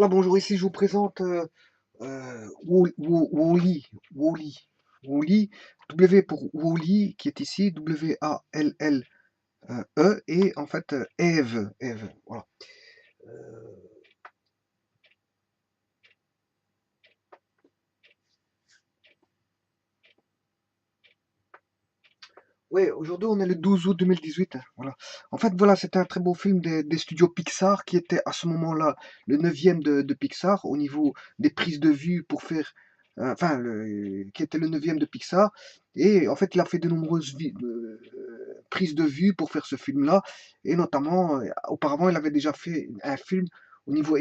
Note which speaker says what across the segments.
Speaker 1: Voilà, bonjour, ici je vous présente Wally, Wally, Wally, W pour Wally, qui est ici, W-A-L-L-E, et en fait Eve, Eve, voilà. Oui, aujourd'hui on est le 12 août 2018, hein, voilà. En fait, voilà, c'était un très beau film des studios Pixar, qui était à ce moment-là le neuvième de Pixar, au niveau des prises de vue pour faire, qui était le neuvième de Pixar, et en fait il a fait de nombreuses prises de vue pour faire ce film-là, et notamment, auparavant il avait déjà fait un film au niveau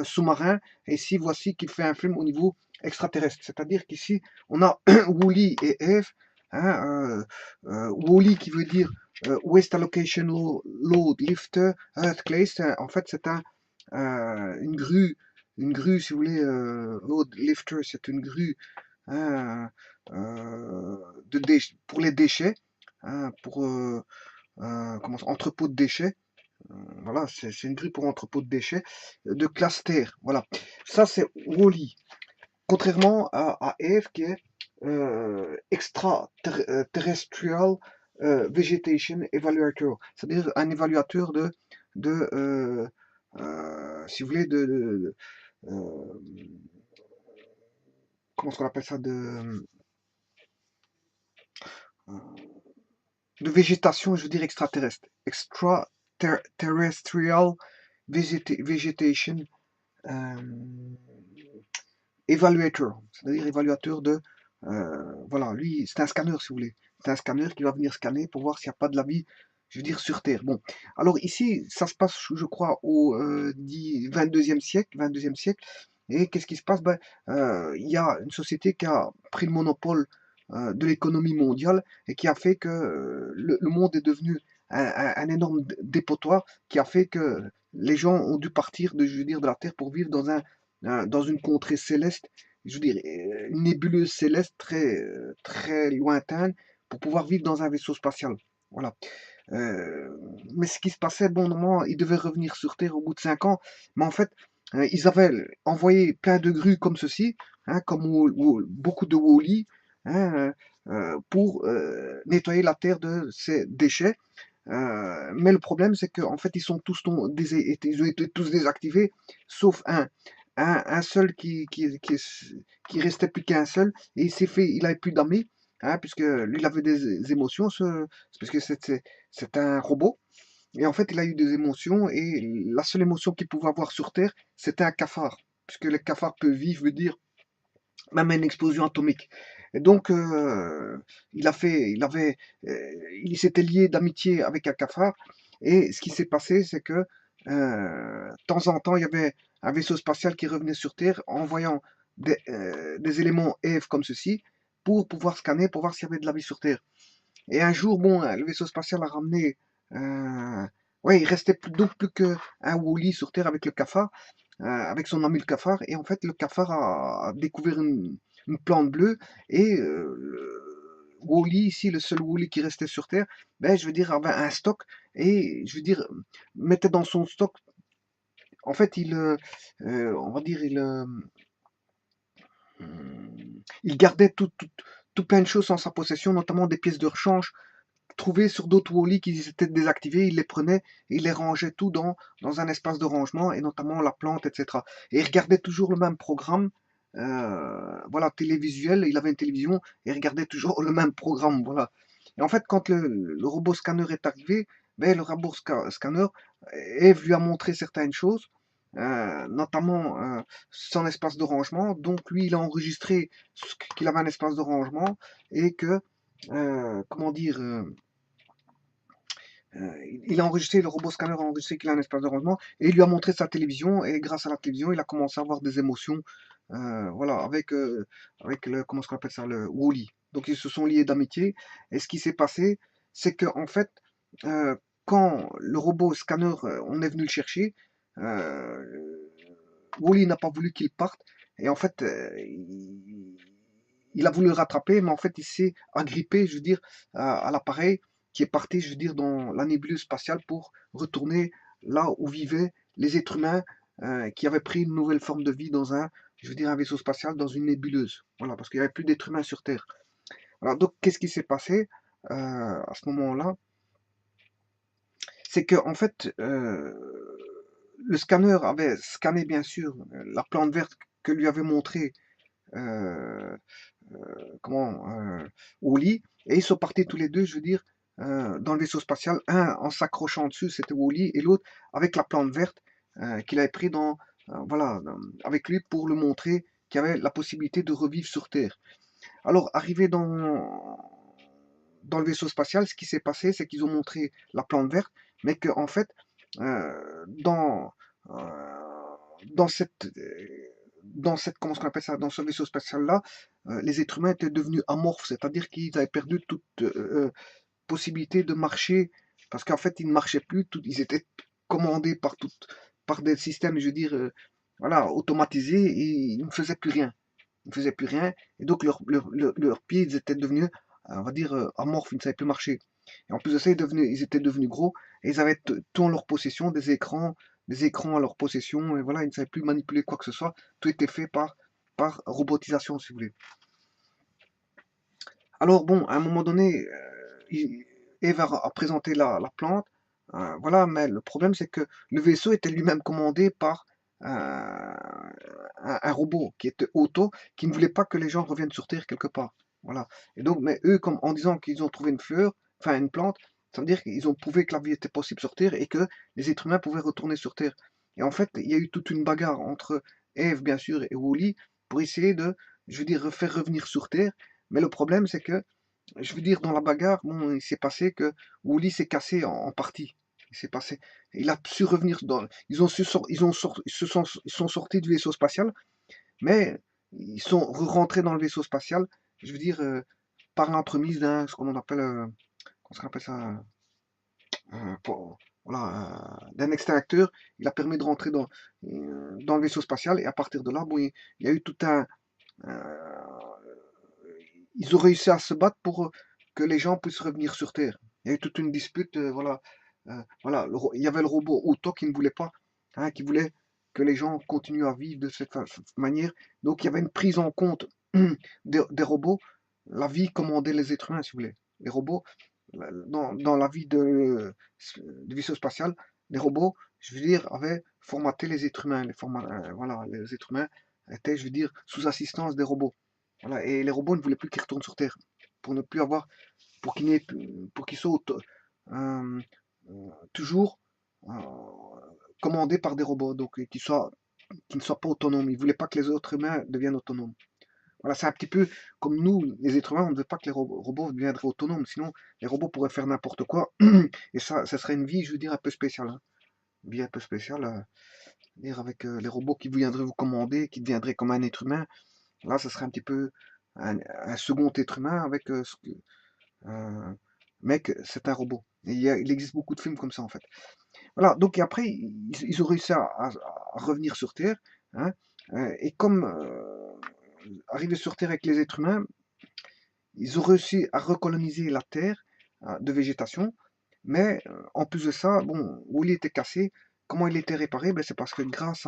Speaker 1: sous-marin, et ici voici qu'il fait un film au niveau extraterrestre, c'est-à-dire qu'ici on a Wally et Eve, hein, Wally qui veut dire Waste Allocation Load Lifter Earth Clays. En fait, c'est une grue, si vous voulez, Load Lifter, c'est une grue, hein, pour les déchets, hein, pour entrepôt de déchets. Voilà, c'est une grue pour entrepôt de déchets de classe terre. Voilà, ça c'est Wally. Contrairement à Eve qui est extraterrestrial vegetation evaluator, c'est-à-dire un évaluateur si vous voulez, euh, comment est-ce qu'on appelle ça, de végétation, je veux dire extraterrestre, extraterrestrial vegetation euh, evaluator, c'est-à-dire évaluateur voilà, lui, c'est un scanner si vous voulez. C'est un scanner qui va venir scanner pour voir s'il n'y a pas de la vie, je veux dire, sur Terre. Bon, alors ici, ça se passe, je crois, au 22e siècle, 22e siècle. Et qu'est-ce qui se passe? Ben, il y a une société qui a pris le monopole de l'économie mondiale et qui a fait que le monde est devenu un énorme dépotoir qui a fait que les gens ont dû partir je veux dire, de la Terre pour vivre dans une contrée céleste, je veux dire, une nébuleuse céleste très lointaine pour pouvoir vivre dans un vaisseau spatial. Voilà. Euh, mais ce qui se passait, bon, normalement, ils devaient revenir sur Terre au bout de 5 ans, mais en fait, ils avaient envoyé plein de grues comme ceci, hein, comme beaucoup de Wall-E, hein, pour nettoyer la Terre de ses déchets. Mais le problème, c'est qu'en fait, ils ont été tous désactivés, sauf un seul qui restait plus qu'un seul, et il avait plus d'amis, hein, puisque lui, il avait des émotions, puisque c'est un robot, et en fait, il a eu des émotions, et la seule émotion qu'il pouvait avoir sur Terre, c'était un cafard, puisque les cafards peuvent vivre, veut dire, même une explosion atomique. Et donc, il s'était lié d'amitié avec un cafard. Et ce qui s'est passé, c'est que de temps en temps, il y avait un vaisseau spatial qui revenait sur Terre en voyant des éléments Eve comme ceci pour pouvoir scanner, pour voir s'il y avait de la vie sur Terre. Et un jour, bon, le vaisseau spatial a ramené. Ouais, il restait donc plus qu'un Wally sur Terre avec le cafard, avec son ami le cafard. Et en fait, le cafard a découvert une plante bleue. Et Wally, ici, le seul Wally qui restait sur Terre, ben, je veux dire, avait un stock. Et je veux dire, mettait dans son stock. En fait, on va dire, il gardait tout plein de choses en sa possession, notamment des pièces de rechange trouvés sur d'autres Wally qui étaient désactivés, il les prenait et il les rangeait tout dans un espace de rangement, et notamment la plante, etc. Et il regardait toujours le même programme, voilà, télévisuel, il avait une télévision, et il regardait toujours le même programme, voilà. Et en fait, quand le robot scanner est arrivé, ben, le robot scanner, Eve lui a montré certaines choses, notamment son espace de rangement. Donc lui, il a enregistré qu'il avait un espace de rangement et que, comment dire, il a enregistré, le robot scanner a enregistré qu'il a un espace de rangement et il lui a montré sa télévision, et grâce à la télévision, il a commencé à avoir des émotions, voilà, avec comment est-ce qu'on appelle ça, le Wally. Donc ils se sont liés d'amitié, et ce qui s'est passé, c'est que en fait, euh, quand le robot scanner, on est venu le chercher, Wally n'a pas voulu qu'il parte, et en fait, il a voulu le rattraper, mais en fait, il s'est agrippé, je veux dire, à l'appareil qui est parti, je veux dire, dans la nébuleuse spatiale pour retourner là où vivaient les êtres humains, qui avait pris une nouvelle forme de vie dans un, je veux dire, un vaisseau spatial, dans une nébuleuse. Voilà, parce qu'il n'y avait plus d'êtres humains sur Terre. Alors, donc, qu'est-ce qui s'est passé à ce moment-là? C'est que, en fait, le scanner avait scanné, bien sûr, la plante verte que lui avait montré euh, comment, Wally, et ils sont partis tous les deux, je veux dire, dans le vaisseau spatial, un en s'accrochant dessus, c'était Wally, et l'autre avec la plante verte qu'il avait pris voilà, avec lui pour le montrer qu'il y avait la possibilité de revivre sur Terre. Alors, arrivé dans le vaisseau spatial, ce qui s'est passé, c'est qu'ils ont montré la plante verte, mais que en fait, euh, dans, euh, dans cette, comment on appelle ça, dans ce vaisseau spatial-là, les êtres humains étaient devenus amorphes, c'est-à-dire qu'ils avaient perdu toute possibilité de marcher, parce qu'en fait, ils ne marchaient plus, ils étaient commandés par des systèmes, je veux dire, voilà, automatisés, et ils ne faisaient plus rien. Ils ne faisaient plus rien, et donc leurs pieds ils étaient devenus, on va dire, amorphes, ils ne savaient plus marcher. Et en plus de ça, ils étaient devenus gros, et ils avaient tout en leur possession, des écrans à leur possession, et voilà, ils ne savaient plus manipuler quoi que ce soit. Tout était fait par robotisation, si vous voulez. Alors bon, à un moment donné, Eve a présenté la plante, voilà, mais le problème c'est que le vaisseau était lui-même commandé par un robot qui était auto, qui ne voulait pas que les gens reviennent sur Terre quelque part. Voilà. Et donc, mais eux, comme en disant qu'ils ont trouvé une fleur, enfin une plante, ça veut dire qu'ils ont prouvé que la vie était possible sur Terre et que les êtres humains pouvaient retourner sur Terre. Et en fait, il y a eu toute une bagarre entre Eve, bien sûr, et Wally pour essayer de, je veux dire, faire revenir sur Terre. Mais le problème, c'est que, je veux dire, dans la bagarre, bon, il s'est passé que Wally s'est cassé en partie. Il s'est passé. Il a su revenir dans. Ils sont sortis du vaisseau spatial, mais ils sont rentrés dans le vaisseau spatial, je veux dire, par l'entremise d'un, ce qu'on appelle, comment on appelle ça, voilà, d'un extincteur. Il a permis de rentrer dans le vaisseau spatial, et à partir de là, bon, il y a eu tout un. euh, Ils ont réussi à se battre pour que les gens puissent revenir sur Terre. Il y a eu toute une dispute, voilà. Voilà, il y avait le robot Auto qui ne voulait pas, hein, qui voulait que les gens continuent à vivre de cette manière. Donc il y avait une prise en compte des robots. La vie commandait les êtres humains, si vous voulez. Les robots, dans la vie du vaisseau spatial, les robots, je veux dire, avaient formaté les êtres humains. Voilà, les êtres humains étaient, je veux dire, sous assistance des robots. Voilà, et les robots ne voulaient plus qu'ils retournent sur Terre pour ne plus avoir, pour qu'ils soient euh, toujours euh, commandés par des robots, donc qu'ils ne soient pas autonomes. Ils ne voulaient pas que les autres humains deviennent autonomes. Voilà, c'est un petit peu comme nous, les êtres humains, on ne veut pas que les robots deviendraient autonomes, sinon les robots pourraient faire n'importe quoi, et ça serait une vie, je veux dire, un peu spéciale. Hein. Une vie un peu spéciale, dire avec les robots qui viendraient vous commander, qui deviendraient comme un être humain. Là, ce serait un petit peu un second être humain avec euh, mec, c'est un robot. Et il existe beaucoup de films comme ça en fait. Voilà, donc et après, ils ont réussi à revenir sur Terre, hein, et comme arrivés sur Terre avec les êtres humains, ils ont réussi à recoloniser la Terre de végétation, mais en plus de ça, bon, Wally était cassé. Comment il était réparé? Ben, c'est parce que grâce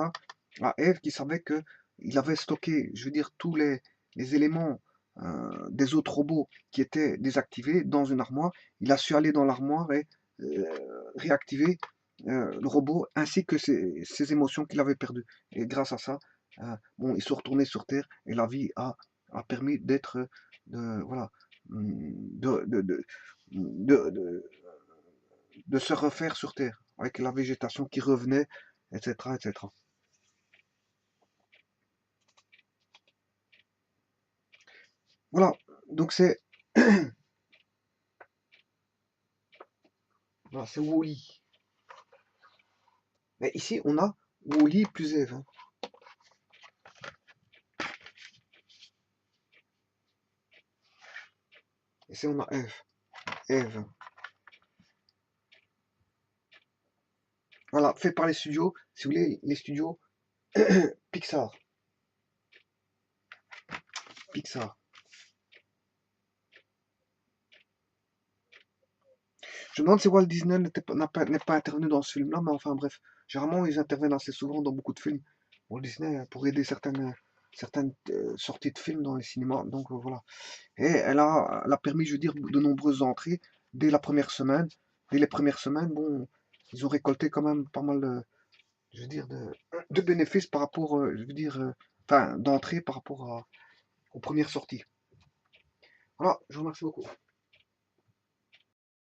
Speaker 1: à Eve qui savait que il avait stocké, je veux dire, tous les éléments des autres robots qui étaient désactivés dans une armoire, il a su aller dans l'armoire et réactiver le robot ainsi que ses émotions qu'il avait perdues. Et grâce à ça, bon, ils sont retournés sur Terre et la vie a permis d'être, voilà, de, de, de se refaire sur Terre avec la végétation qui revenait, etc., etc. Voilà, donc voilà, c'est Wally. Mais ici, on a Wally plus Eve. Hein. Ici, on a Eve. Eve. Voilà, fait par les studios, si vous voulez, les studios Pixar. Pixar. Je me demande si Walt Disney n'est pas intervenu dans ce film-là, mais enfin bref, généralement ils interviennent assez souvent dans beaucoup de films. Walt Disney pour aider certaines sorties de films dans les cinémas, donc voilà. Et elle a permis, je veux dire, de nombreuses entrées dès la première semaine. Dès les premières semaines, bon, ils ont récolté quand même pas mal, je veux dire, de bénéfices par rapport, je veux dire, enfin, d'entrées par rapport aux premières sorties. Voilà, je vous remercie beaucoup.